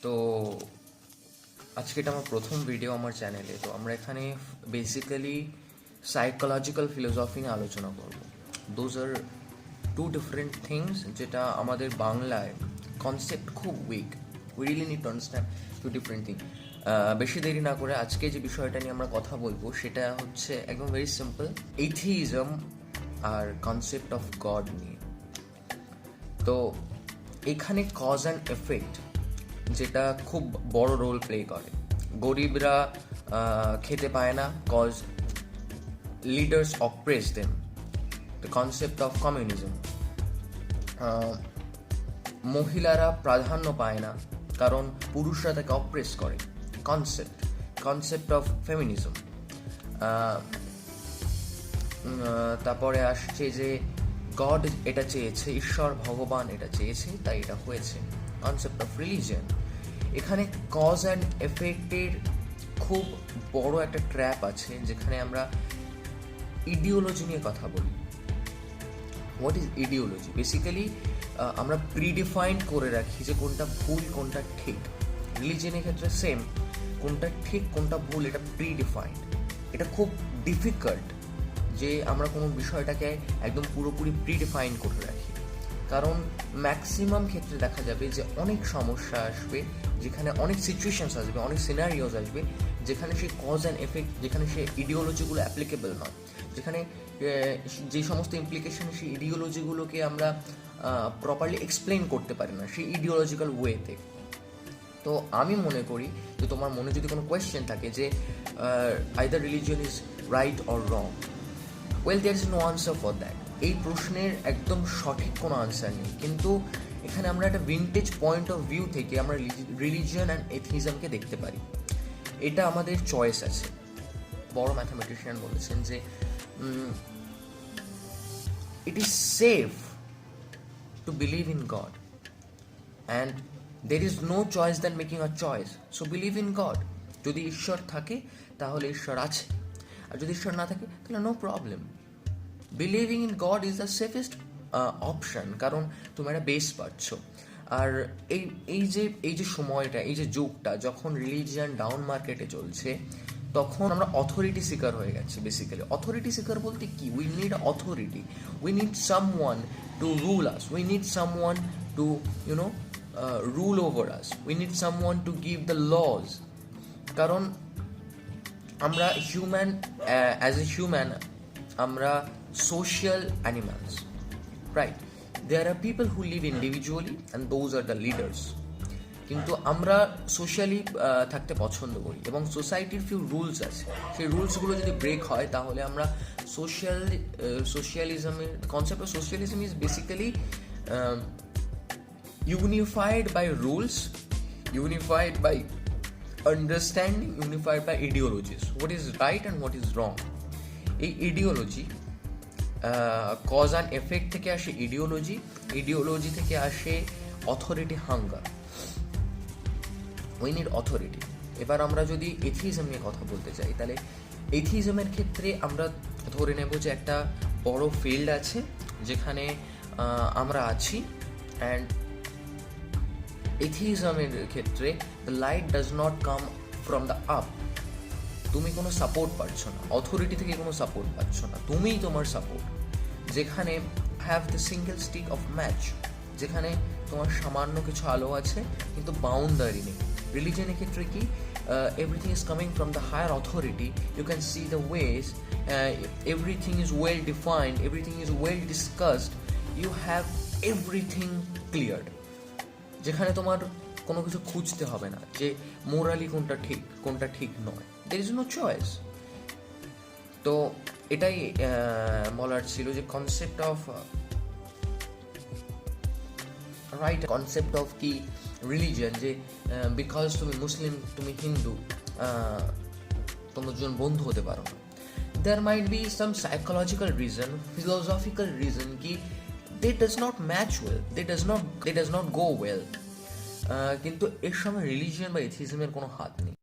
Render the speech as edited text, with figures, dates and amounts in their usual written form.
তো আজকে এটা আমার প্রথম ভিডিও আমার চ্যানেলে। তো আমরা এখানে বেসিক্যালি সাইকোলজিক্যাল ফিলোসফি নিয়ে আলোচনা করব। Those are two different things, যেটা আমাদের বাংলায় কনসেপ্ট খুব weak. We really need to understand two different thing. বেশি দেরি না করে আজকে যে বিষয়টা নিয়ে আমরা কথা বলবো সেটা হচ্ছে একদম ভেরি সিম্পল, এথিইজম আর কনসেপ্ট অফ গড নিয়ে। তো এখানে কজ অ্যান্ড এফেক্ট যেটা খুব বড় রোল প্লে করে। গরিবরা খেতে পায় না cause leaders oppress them, the concept of communism. মহিলারা প্রাধান্য পায় না কারণ পুরুষরা তাকে অপ্রেস করে, কনসেপ্ট অফ ফেমিনিজম। তারপরে আসছে যে গড এটা চেয়েছে, ঈশ্বর ভগবান এটা চেয়েছে, তাই এটা হয়েছে, কনসেপ্ট অফ রিলিজিয়ন। এখানে কজ অ্যান্ড এফেক্টের খুব বড় একটা ট্র্যাপ আছে, যেখানে আমরা ইডিওলজি নিয়ে কথা বলি। What is ideology? বেসিক্যালি আমরা প্রিডিফাইন্ড করে রাখি যে কোনটা ভুল কোনটা ঠিক। রিলিজিয়নের ক্ষেত্রে সেম, কোনটা ঠিক কোনটা ভুল এটা প্রিডিফাইন্ড। এটা খুব ডিফিকাল্ট যে আমরা কোনো বিষয়টাকে একদম পুরোপুরি প্রিডিফাইন করে রাখি, কারণ ম্যাক্সিমাম ক্ষেত্রে দেখা যাবে যে অনেক সমস্যা আসবে, যেখানে অনেক সিচুয়েশনস আসবে, অনেক সিনারিওস আসবে, যেখানে সেই কজ অ্যান্ড এফেক্ট, যেখানে সেই ইডিওলজিগুলো অ্যাপ্লিকেবল নয়, যেখানে যে সমস্ত ইমপ্লিকেশন সেই ইডিওলজিগুলোকে আমরা প্রপারলি এক্সপ্লেন করতে পারি না সেই ইডিওলজিক্যাল ওয়েতে। তো আমি মনে করি যে তোমার মনে যদি কোনো কোয়েশ্চেন থাকে যে either religion is right or wrong, well there is no answer for that. এই প্রশ্নের একদম সঠিক কোনো আনসার নেই, কিন্তু এখানে আমরা একটা ভিন্টেজ পয়েন্ট অফ ভিউ থেকে আমরা রিলিজিয়ন অ্যান্ড এথিজমকে দেখতে পারি। এটা আমাদের চয়েস আছে। বড় ম্যাথামেটিশিয়ান বলেছেন যে it is safe to believe in God and there is no choice than making a choice, so believe in God. যদি ঈশ্বর থাকে তাহলে ঈশ্বর আছে, আর যদি ঈশ্বর না থাকে তাহলে no problem. Believing in God is the safest option, কারণ তুমি একটা বেস পাচ্ছ। আর এই যে সময়টা, এই যে যুগটা যখন রিলিজিয়ান ডাউন মার্কেটে চলছে, তখন আমরা অথরিটি সিকার হয়ে গেছি। বেসিক্যালি অথরিটি সিকার বলতে কি? We need authority, we need someone to rule us, we need someone to rule over us, we need someone to give the laws. কারণ আমরা হিউম্যান, অ্যাজ এ হিউম্যান আমরা social animals, right? There are people who live individually and those are the leaders. কিন্তু আমরা socially থাকতে পছন্দ করি এবং সোসাইটির ফিউ রুলস আছে, সেই রুলসগুলো যদি ব্রেক হয় তাহলে আমরা সোশ্যালিজমের concept of socialism is basically unified by rules, unified by understanding, unified by ideologies, what is right and what is wrong. এই ইডিওলজি, কজ অ্যান্ড এফেক্ট থেকে আসে ইডিওলজি থেকে আসে authority hunger. We need authority. এবার আমরা যদি এথিইজম নিয়ে কথা বলতে চাই, তাহলে এথিইজমের ক্ষেত্রে আমরা ধরে নেব যে একটা বড় ফিল্ড আছে যেখানে আমরা আছি, অ্যান্ড এথিইজমের ক্ষেত্রে the light does not come from the up. তুমি কোনো সাপোর্ট পাচ্ছ না, অথরিটি থেকে কোনো সাপোর্ট পাচ্ছ না, তুমিই তোমার সাপোর্ট। যেখানে have the single stick of match, যেখানে তোমার সামান্য কিছু আলো আছে কিন্তু বাউন্ডারি নেই। রিলিজিয়নের ক্ষেত্রে কি? Everything is coming from the higher authority, you can see the ways, everything is well defined, everything is well discussed, you have everything cleared. যেখানে তোমার কোনো কিছু খুঁজতে হবে না যে মোরালি কোনটা ঠিক নয়, দের ইজ নো চয়েস। তো এটাই বলার ছিল যে concept of right, concept of কি রিলিজিয়ন, যে বিকজ তুমি মুসলিম, তুমি হিন্দু, তোমরা দুজন বন্ধু হতে পারো না। There might be some psychological reason, philosophical reason কি they does not match well, they does not go well. কিন্তু এর সঙ্গে রিলিজিয়ন বা এথিজমের কোনো হাত নেই।